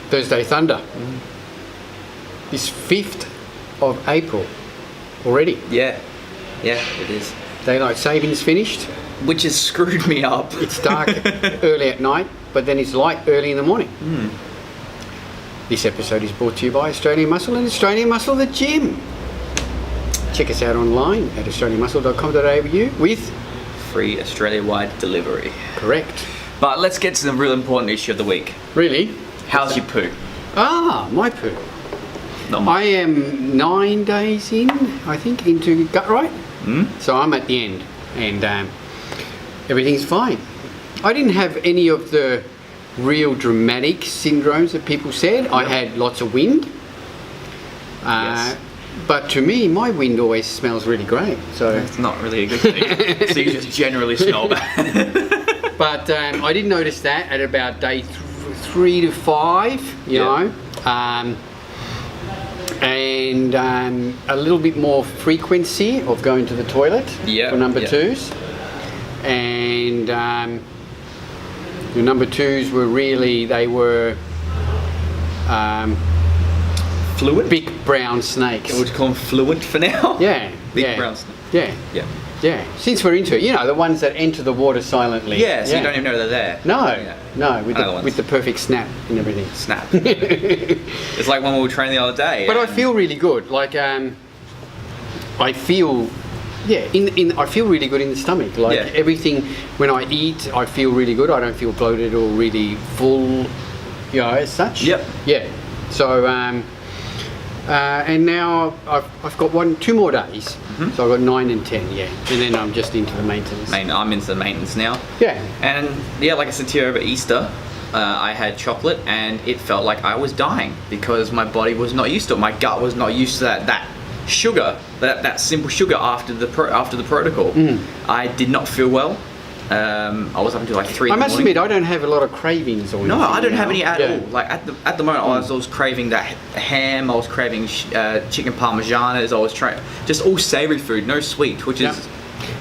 Thursday Thunder. It's 5th of April already. Yeah, it is. Daylight savings finished. Which has screwed me up. It's dark early at night, but then it's light early in the morning. This episode is brought to you by Australian Muscle and Australian Muscle The Gym. Check us out online at australianmuscle.com.au with free Australia-wide delivery. Correct. But let's get to the real important issue of the week. Really? How's your poo? My poo. Not much. I am 9 days in, I think, into gut right. So I'm at the end, and everything's fine. I didn't have any of the real dramatic syndromes that people said. I had lots of wind. Yes. But to me, my wind always smells really great. So That's not really a good thing. So you just generally smell bad. But I did notice that at about day 3 to 5, you know. And a little bit more frequency of going to the toilet for number 2s. And the number 2s were really, they were Fluent? big brown snakes. Would you call them fluent for now? Yeah. Big brown snake. Yeah. Yeah. Since we're into it, you know, the ones that enter the water silently. Yeah, so you don't even know they're there. No, with the perfect snap and everything. Snap. It's like when we were training the other day. But I feel really good. Like I feel, I feel really good in the stomach. Like everything, when I eat, I feel really good. I don't feel bloated or really full, you know, as such. Yep. Yeah. So, and now I've got 2 more days. So I've got 9 and 10, and then I'm just into the maintenance. I'm into the maintenance now. Yeah. And like I said to you over Easter, I had chocolate and it felt like I was dying because my body was not used to it. My gut was not used to that sugar, that simple sugar after the protocol. I did not feel well. I was up until like 3 in the morning. I must admit, I don't have a lot of cravings or anything. No, I don't have any at all. Like at the moment, I was craving that ham. I was craving chicken parmesanas. I was trying just all savoury food, no sweet, which is.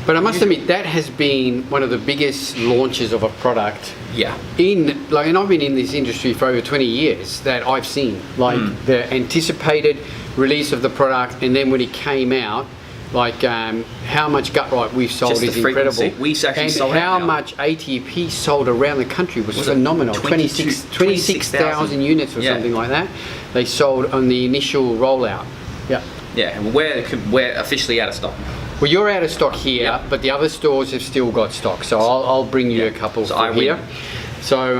But I must admit, that has been one of the biggest launches of a product. Yeah. And I've been in this industry for over 20 years that I've seen. Like the anticipated release of the product, and then when it came out. Like how much gut right we've sold is incredible. We actually sold and how much ATP sold around the country was phenomenal. 26,000 units or something like that. They sold on the initial rollout. Yeah. Yeah, and we're officially out of stock. Well, you're out of stock here, but the other stores have still got stock. So I'll bring you a couple here. So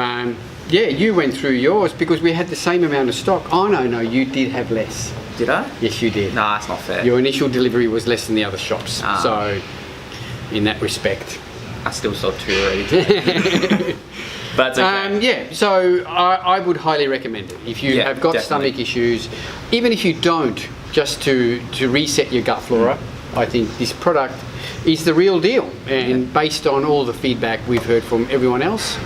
you went through yours because we had the same amount of stock. Oh no, you did have less. Did I? Yes, you did. Nah, that's not fair. Your initial delivery was less than the other shops. So, in that respect. I still sold 2 already today. But it's okay. So I would highly recommend it. If you have got stomach issues, even if you don't, just to reset your gut flora, I think this product is the real deal. And based on all the feedback we've heard from everyone else,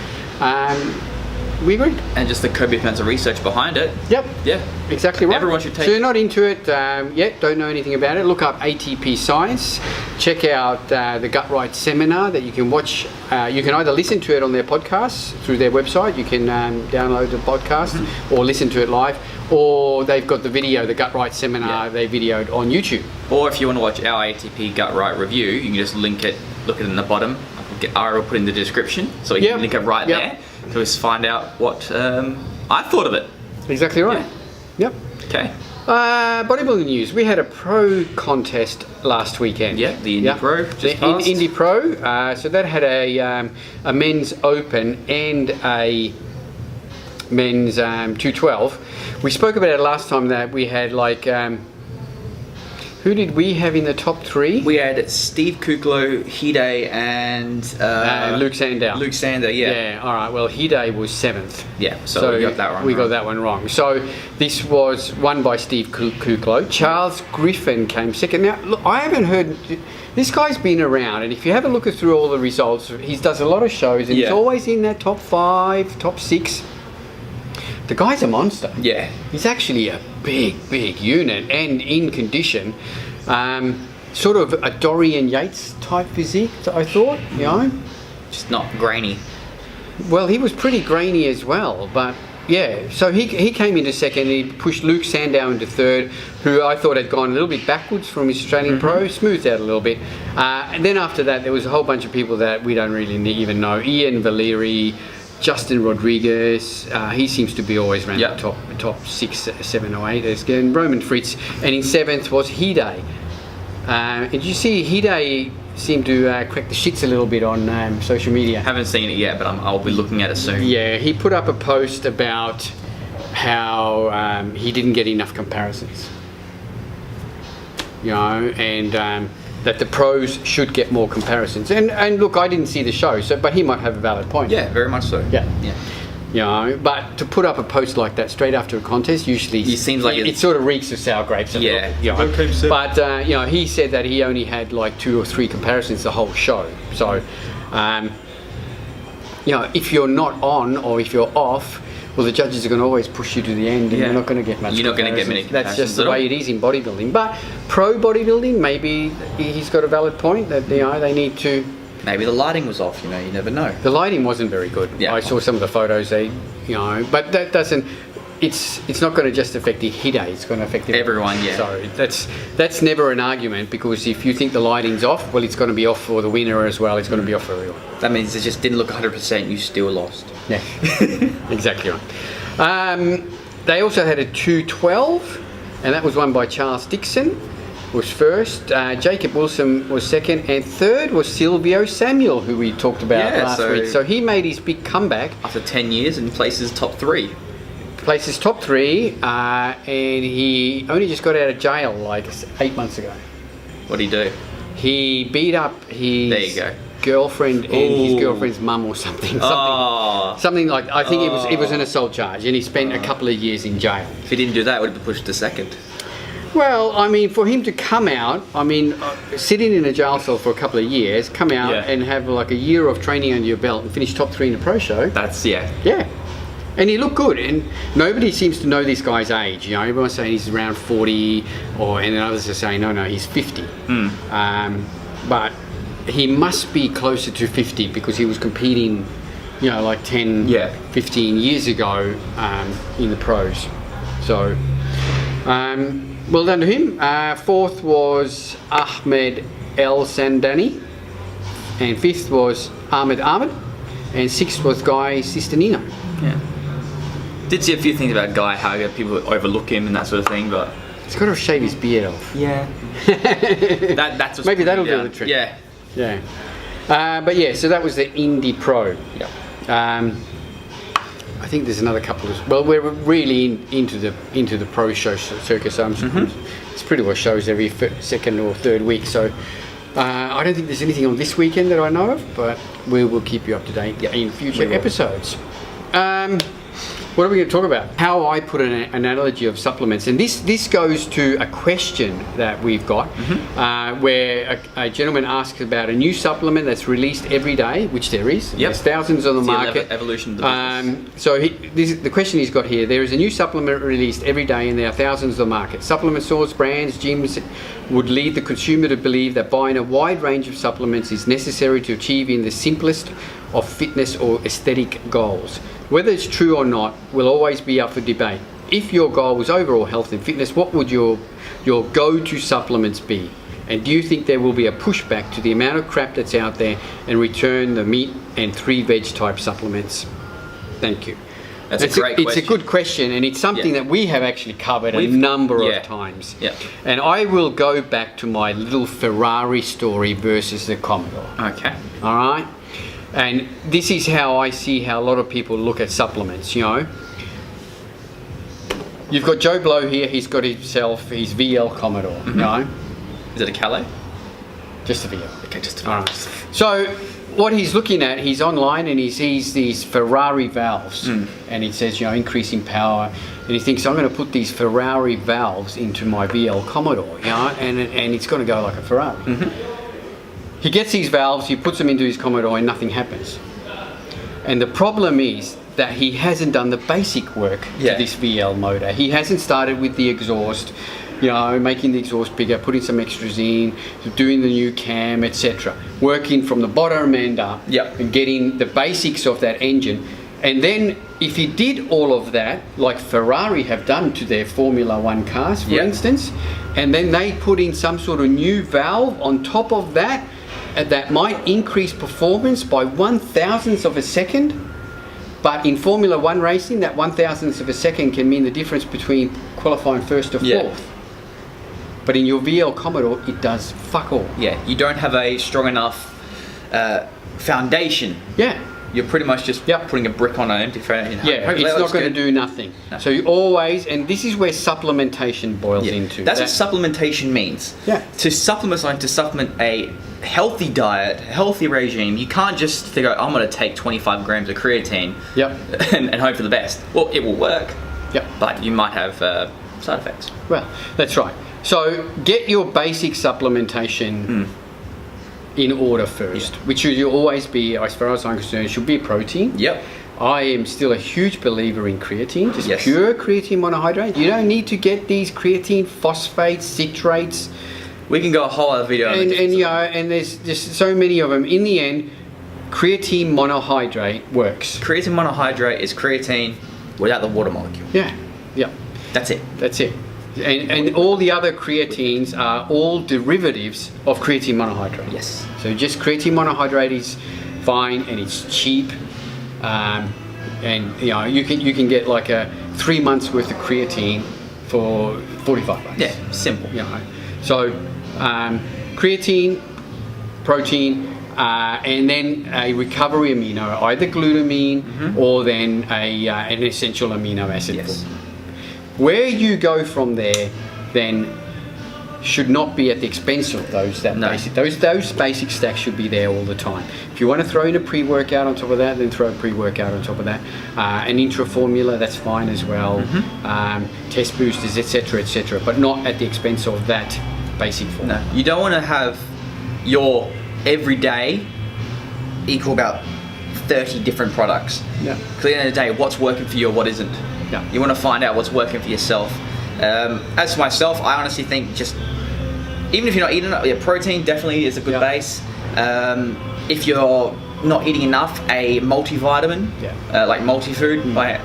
we agree. And just the copious amounts of research behind it. Yep. Yeah. Exactly right. Everyone should take it. So you're not into it yet, don't know anything about it, look up ATP Science. Check out the Gut Right seminar that you can watch. You can either listen to it on their podcast through their website, you can download the podcast or listen to it live, or they've got the video, the Gut Right seminar they videoed on YouTube. Or if you want to watch our ATP Gut Right review, you can just look at it in the bottom. I will put in the description, so you can link it right there. To just find out what I thought of it. Exactly right. Yep. Okay. Bodybuilding news. We had a pro contest last weekend. Yeah, the Indy Pro. Indy Pro. So that had a men's open and a men's 212. We spoke about it last time that we had like. Who did we have in the top 3? We had Steve Kuklo, Hide, and Luke Sandow. Luke Sandow, Yeah, all right. Well, Hide was 7th. Yeah, so we got that wrong. We got that one wrong. So this was won by Steve Kuklo. Charles Griffin came 2nd. Now, look, I haven't heard... This guy's been around, and if you have a look through all the results, he does a lot of shows, and he's always in that top 5, top 6. The guy's a monster. Yeah. He's actually a big unit and in condition. Sort of a Dorian Yates type physique, I thought, you know. Just not grainy. Well, he was pretty grainy as well, but Yeah, so he came into second. He pushed Luke Sandow into third, who I thought had gone a little bit backwards from his Australian pro, smoothed out a little bit. And then after that, there was a whole bunch of people that we don't really even know. Ian Valeri, Justin Rodriguez, he seems to be always around the top 6, 7 or 8. Again, Roman Fritz, and in 7th was Hide. And you see Hide seemed to crack the shits a little bit on social media. Haven't seen it yet, but I'll be looking at it soon. Yeah, he put up a post about how he didn't get enough comparisons. You know, and that the pros should get more comparisons. And look, I didn't see the show, but he might have a valid point. Yeah, very much so. Yeah. You know, but to put up a post like that straight after a contest usually it seems like it sort of reeks of sour grapes. Yeah. You know. But you know, he said that he only had like 2 or 3 comparisons the whole show. So, you know, if you're not on or if you're off, well, the judges are going to always push you to the end, and you're not going to get much. You're not going to get many comparisons. That's just the way it is in bodybuilding. But pro bodybuilding, maybe he's got a valid point that you know they need to. Maybe the lighting was off, you know, you never know. The lighting wasn't very good. Yeah. I saw some of the photos, you know, but that doesn't, it's not going to just affect the Hide, it's going to affect everyone, yeah. So that's never an argument, because if you think the lighting's off, well, it's going to be off for the winner as well, it's going to be off for everyone. That means it just didn't look 100%, you still lost. Yeah, exactly right. They also had a 212, and that was won by Charles Dixon. Was first, Jacob Wilson was second, and third was Silvio Samuel, who we talked about last week. So he made his big comeback. After 10 years and places top 3. Places top 3, and he only just got out of jail like 8 months ago. What did he do? He beat up his girlfriend and his girlfriend's mum or something. Something like, I think it was an assault charge, and he spent a couple of years in jail. If he didn't do that, it would have been pushed to second. Well, I mean, for him to come out, I mean, sitting in a jail cell for a couple of years, come out and have like a year of training under your belt and finish top 3 in the pro show. That's, Yeah. And he looked good, and nobody seems to know this guy's age. You know, everyone's saying he's around 40, and then others are saying, no, he's 50. But he must be closer to 50 because he was competing, you know, like 10, 15 years ago in the pros. So, well done to him. 4th was Ahmed El Sandani, and 5th was Ahmed, and 6th was Guy Cistanino. Yeah. Did see a few things about Guy, how people overlook him and that sort of thing, but he's got to shave his beard off. Yeah. that's what's maybe that'll do the trick. Yeah. But yeah, so that was the Indie Pro. Yeah. I think there's another couple of. Well, we're really into the pro show circus. So it's pretty well shows every second or third week. So I don't think there's anything on this weekend that I know of, but we will keep you up to date in future episodes. What are we going to talk about? How I put an analogy of supplements, and this goes to a question that we've got, where a gentleman asks about a new supplement that's released every day, which there is. There's thousands on the market. Evolution of the business. So the question he's got here: there is a new supplement released every day, and there are thousands on the market. Supplement stores, brands, gyms would lead the consumer to believe that buying a wide range of supplements is necessary to achieve in the simplest of fitness or aesthetic goals. Whether it's true or not will always be up for debate. If your goal was overall health and fitness, what would your go-to supplements be? And do you think there will be a pushback to the amount of crap that's out there and return the meat and 3-veg type supplements? Thank you. That's a great question. It's a good question, and it's something that we have actually covered a number of times. And I will go back to my little Ferrari story versus the Commodore. Okay. All right? And this is how I see how a lot of people look at supplements, you know. You've got Joe Blow here, he's got himself his VL Commodore, you know. Is it a Calais? Just a VL. Okay, just a VL. All right. So what he's looking at, he's online and he sees these Ferrari valves and it says, you know, increasing power, and he thinks, I'm going to put these Ferrari valves into my VL Commodore, you know, and it's going to go like a Ferrari. He gets these valves, he puts them into his Commodore, and nothing happens. And the problem is that he hasn't done the basic work to this VL motor. He hasn't started with the exhaust, you know, making the exhaust bigger, putting some extras in, doing the new cam, etc. Working from the bottom end up and getting the basics of that engine. And then if you did all of that, like Ferrari have done to their Formula One cars, for instance, and then they put in some sort of new valve on top of that, that might increase performance by 1/1000th of a second. But in Formula One racing, that 1/1000th of a second can mean the difference between qualifying first or fourth. But in your VL Commodore, it does fuck all. Yeah, you don't have a strong enough foundation. Yeah. You're pretty much just putting a brick on an empty foundation. Yeah, it's not going to do nothing. No. So you always, and this is where supplementation boils into. That's what supplementation means. Yeah. To supplement a healthy diet, healthy regime, you can't just think, I'm going to take 25 grams of creatine and hope for the best. Well, it will work, but you might have side effects. Well, that's right. So get your basic supplementation in order first, which should always be, as far as I'm concerned, should be protein. Yep. I am still a huge believer in creatine, just pure creatine monohydrate. You don't need to get these creatine phosphates, citrates. We can go a whole other video on and you know, and there's just so many of them. In the end, creatine monohydrate works. Creatine monohydrate is creatine without the water molecule. Yeah. That's it. That's it. And all the other creatines are all derivatives of creatine monohydrate. Yes. So just creatine monohydrate is fine and it's cheap, and you know you can get like a 3 months worth of creatine for $45. Yeah, simple. You know, so creatine, protein, and then a recovery amino, either glutamine or then an essential amino acid. Yes. Where you go from there, then should not be at the expense of basic. Those basic stacks should be there all the time. If you want to throw in a pre-workout on top of that, then throw a pre-workout on top of that. An intra formula, that's fine as well. Test boosters, etc., but not at the expense of that basic form. No, you don't want to have your everyday equal about 30 different products. Yeah. Because at the end of the day, what's working for you or what isn't. Yeah. You want to find out what's working for yourself. As for myself, I honestly think just, even if you're not eating enough, protein definitely is a good base. If you're not eating enough, a multivitamin, like multifood by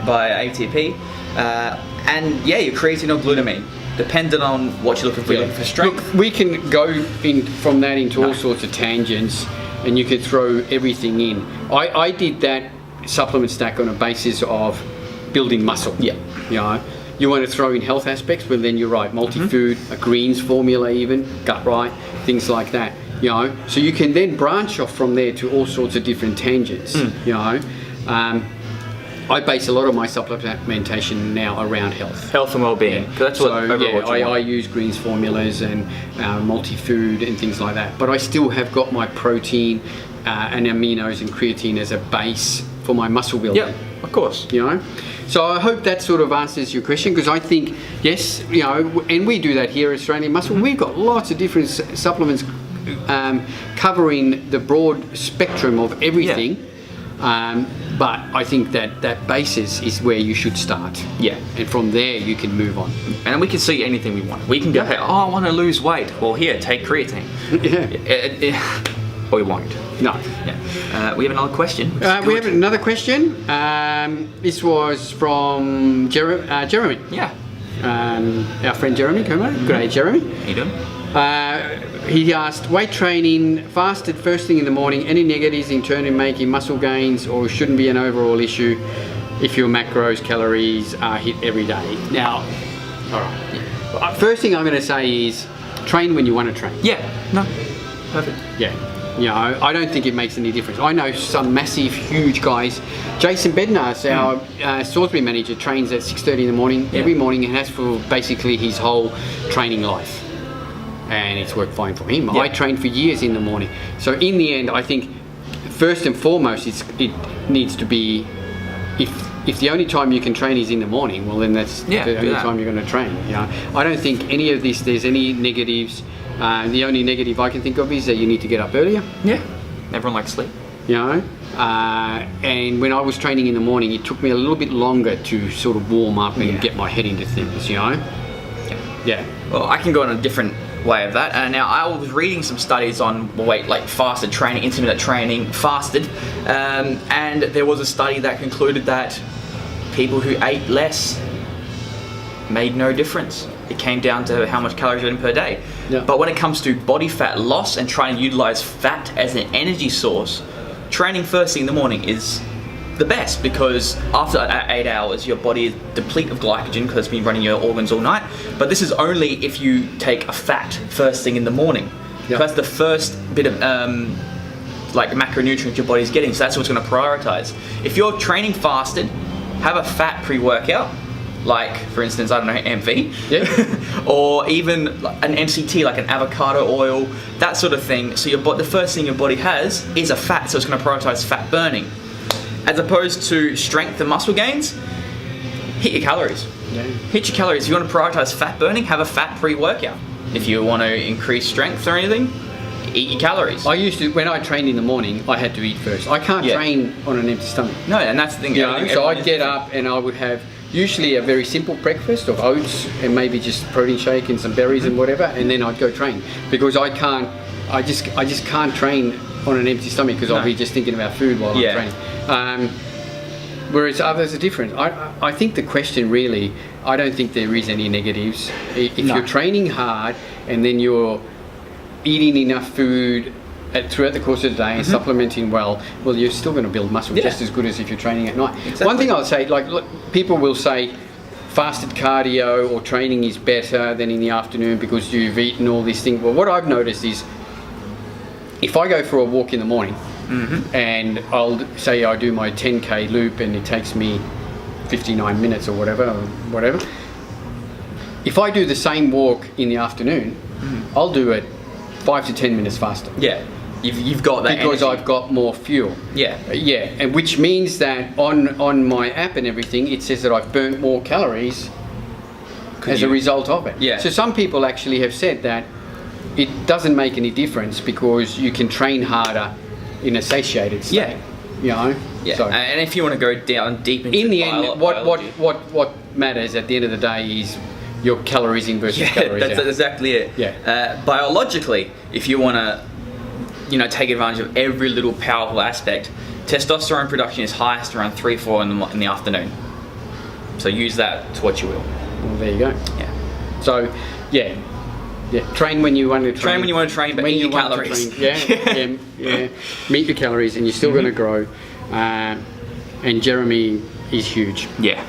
ATP, and your creatine or glutamine, depending on what you're looking for. You're looking for strength. Look, we can go in from that into all sorts of tangents, and you could throw everything in. I did that supplement stack on a basis of building muscle. Yeah. You know, you want to throw in health aspects, well then you're right, multi-food, a greens formula even, gut right, things like that. You know, so you can then branch off from there to all sorts of different tangents. You know, I base a lot of my supplementation now around health and well-being. Yeah. That's what I use greens formulas and multi-food and things like that. But I still have got my protein and aminos and creatine as a base for my muscle building. Yeah, of course. You know, so I hope that sort of answers your question, because I think yes, you know, and we do that here at Australian Muscle. We've got lots of different supplements covering the broad spectrum of everything. But I think that basis is where you should start. Yeah. And from there you can move on. And we can see anything we want. We can go, hey, I want to lose weight. Well, here, take creatine. Or we won't. No. Yeah. We have another question. We have another question. This was from Jeremy. Yeah. Our friend Jeremy. Good day, Jeremy. How you doing? He asked, weight training, fasted first thing in the morning, any negatives in terms of making muscle gains, or shouldn't be an overall issue if your macros, calories are hit every day? Now, all right. First thing I'm going to say is train when you want to train. Yeah. No. Perfect. Yeah. You know, I don't think it makes any difference. I know some massive, huge guys. Jason Bednar, our Salisbury manager, trains at 6:30 in the morning every morning, and has for basically his whole training life. And it's worked fine for him. I trained for years in the morning. So in the end, I think first and foremost, it needs to be, if the only time you can train is in the morning, well then that's the only time you're going to train. You know, I don't think any of this, there's any negatives. The only negative I can think of is that you need to get up earlier. Yeah. Everyone likes sleep. You know, and when I was training in the morning, it took me a little bit longer to sort of warm up and get my head into things, you know. Yeah. Well, I can go on a different way of that. And now I was reading some studies on fasted training, intermittent training, fasted, and there was a study that concluded that people who ate less made no difference. It came down to how much calories you're eating per day. Yeah. But when it comes to body fat loss and trying to utilize fat as an energy source, training first thing in the morning is the best, because after 8 hours your body is depleted of glycogen because it's been running your organs all night. But this is only if you take a fat first thing in the morning. Yep. That's the first bit of macronutrients your body's getting, so that's what's going to prioritize. If you're training fasted, have a fat pre-workout, like for instance, I don't know, MV, yeah. or even an MCT, like an avocado oil, that sort of thing. So the first thing your body has is a fat, so it's going to prioritize fat burning. As opposed to strength and muscle gains, hit your calories. Yeah. Hit your calories. If you want to prioritize fat burning, have a fat pre-workout. If you want to increase strength or anything, eat your calories. I used to, when I trained in the morning, I had to eat first. I can't train on an empty stomach. No, and that's the thing. So I'd get up and I would have usually a very simple breakfast of oats and maybe just protein shake and some berries and whatever, and then I'd go train, because I just can't train on an empty stomach, because I'll be just thinking about food while I'm training. Whereas others are different. I think the question really, I don't think there is any negatives. If you're training hard and then you're eating enough food throughout the course of the day and supplementing well, you're still going to build muscle just as good as if you're training at night. Exactly. One thing I'll say, look, people will say fasted cardio or training is better than in the afternoon because you've eaten all these things. Well, what I've noticed is, if I go for a walk in the morning and I'll say I do my 10k loop and it takes me 59 minutes or whatever, if I do the same walk in the afternoon, I'll do it 5 to 10 minutes faster. Yeah, you've got that because energy. I've got more fuel. Yeah, and which means that on my app and everything, it says that I've burnt more calories as a result of it. Yeah. So some people actually have said that it doesn't make any difference because you can train harder in a satiated state. Yeah. So, and if you want to go down deep into in the end, what matters at the end of the day is your calories in versus calories out. That's exactly it. Yeah. Biologically, if you want to, take advantage of every little powerful aspect, testosterone production is highest around 3-4 in the afternoon. So use that to what you will. Well, there you go. Yeah. So, yeah. Train when you want to train. Train when you want to train, but eat your calories. Yeah. Meet your calories, and you're still going to grow. And Jeremy is huge. Yeah.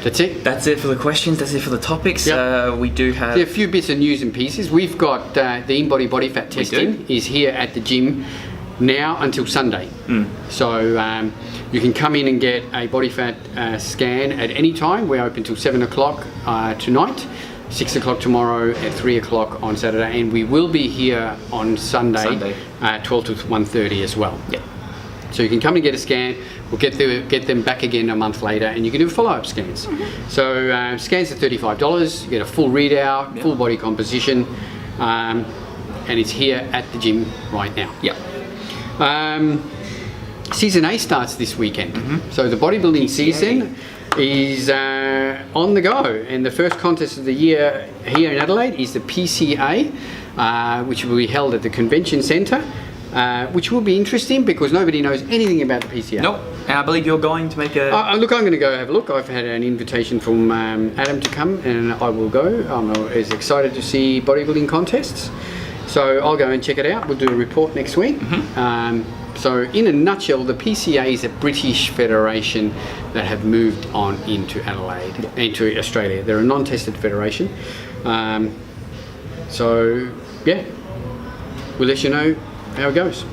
That's it. That's it for the questions. That's it for the topics. We do have a few bits of news and pieces. We've got the in-body body fat testing is here at the gym now until Sunday. So you can come in and get a body fat scan at any time. We're open till 7 o'clock tonight, 6 o'clock tomorrow, at 3 o'clock on Saturday, and we will be here on Sunday. 12 to 1:30 as well. Yeah. So you can come and get a scan. We'll get them back again a month later, and you can do follow-up scans. So scans are $35. You get a full readout, full body composition, and it's here at the gym right now. Season A starts this weekend. So the bodybuilding season is on the go, and the first contest of the year here in Adelaide is the PCA, which will be held at the Convention Centre. Which will be interesting because nobody knows anything about the PCA. Nope. And I believe you're going to make a... look, I'm going to go have a look. I've had an invitation from Adam to come, and I will go. I'm as excited to see bodybuilding contests. So I'll go and check it out. We'll do a report next week. So in a nutshell, the PCA is a British federation that have moved on into Adelaide, into Australia. They're a non-tested federation. So, we'll let you know how it goes.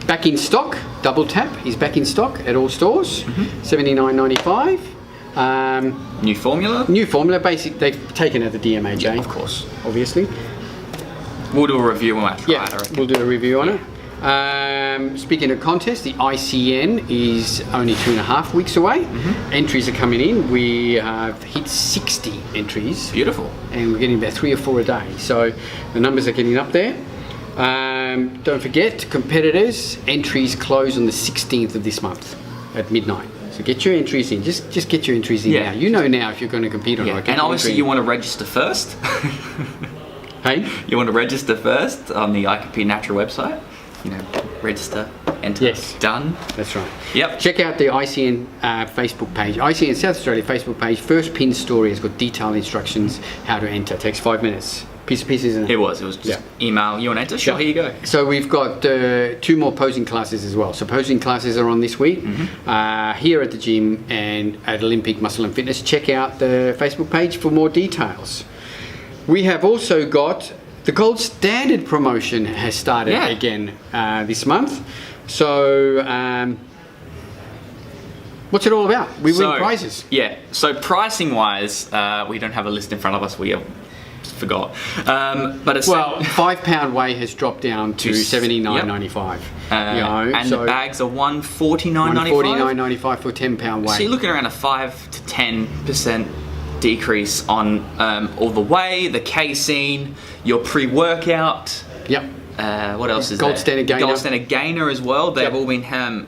Back in stock, Double Tap is back in stock at all stores, $79.95. New formula? New formula, they've taken out the DMAJ. Yeah, of course. Obviously. We'll do a review on that. We'll do a review on it. Speaking of contests, the ICN is only 2.5 weeks away. Entries are coming in. We have hit 60 entries. Beautiful. And we're getting about 3 or 4 a day. So the numbers are getting up there. Don't forget, competitors, entries close on the 16th of this month at midnight. So get your entries in. Just get your entries in Yeah. now. You know now if you're going to compete or Yeah. not. Get And your obviously entry you in. want to register first. Hey? You want to register first on the I Can Compete Natural website. You know, register, enter, Yes. done. That's right. Yep. Check out the ICN Facebook page. ICN South Australia Facebook page. First pinned story has got detailed instructions how to enter. It takes 5 minutes. Piece of pieces, isn't it? It was just email, you want to enter? Sure, Yeah. here you go. So we've got 2 more posing classes as well. So posing classes are on this week here at the gym and at Olympic Muscle and Fitness. Check out the Facebook page for more details. We have also got the Gold Standard promotion has started again this month. So what's it all about? We win prizes. Yeah, so pricing wise, we don't have a list in front of us, we forgot. But it's £5 whey has dropped down to $79.95. And the bags are $149.95. $149.95 for £10 whey. So you're looking around a 5 to 10% decrease on all the whey, the casein, your pre-workout. Yep. What else is Gold there? Standard Gainer. Gold Standard Gainer as well. They've all been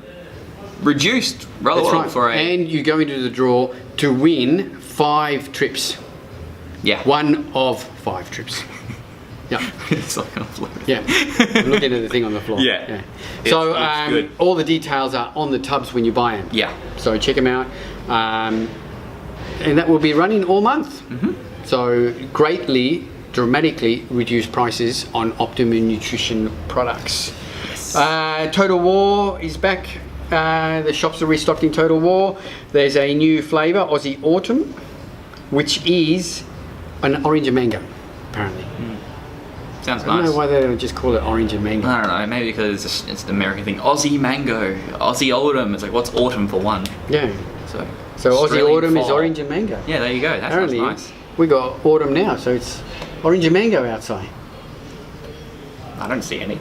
reduced rather That's well right. for And you go into the draw to win 5 trips. Yeah. One of 5 trips. Yeah. It's like on the floor. Yeah. I'm looking at the thing on the floor. Yeah. So It's good. all the details are on the tubs when you buy them. Yeah. So check them out. And that will be running all month. So dramatically reduced prices on Optimum Nutrition products. Yes. Total War is back. The shops are restocked in Total War. There's a new flavour, Aussie Autumn, which is an orange and mango, apparently. Sounds I don't nice. know why they don't just call it orange and mango. I don't know, maybe because it's the American thing. Aussie mango, Aussie autumn. It's like, what's autumn for one? Yeah. So So Aussie Australian Autumn is fall. orange and mango. Yeah, there you go. That Apparently, sounds nice. we got autumn now, so it's orange and mango outside. I don't see any.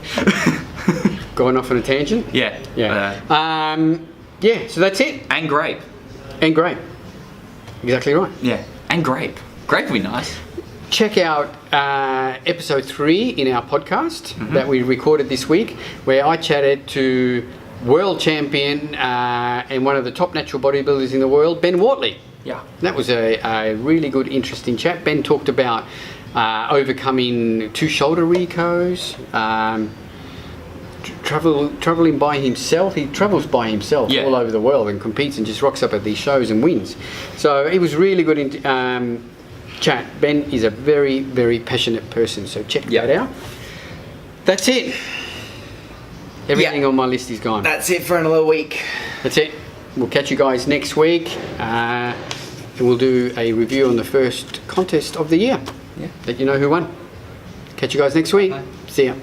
Going off on a tangent? Yeah. Yeah, so that's it. And grape. And grape. Exactly right. Yeah. And grape. Grape would be nice. Check out episode 3 in our podcast that we recorded this week, where I chatted to world champion and one of the top natural bodybuilders in the world, Ben Wortley. Yeah. That was a really good, interesting chat. Ben talked about overcoming 2 shoulder recos, traveling by himself. He travels by himself all over the world and competes and just rocks up at these shows and wins. So it was really good chat. Ben is a very, very passionate person, so check that out. That's it. Everything on my list is gone. That's it for another week. That's it. We'll catch you guys next week. And we'll do a review on the first contest of the year. Yeah. Let you know who won. Catch you guys next week. Bye. See ya.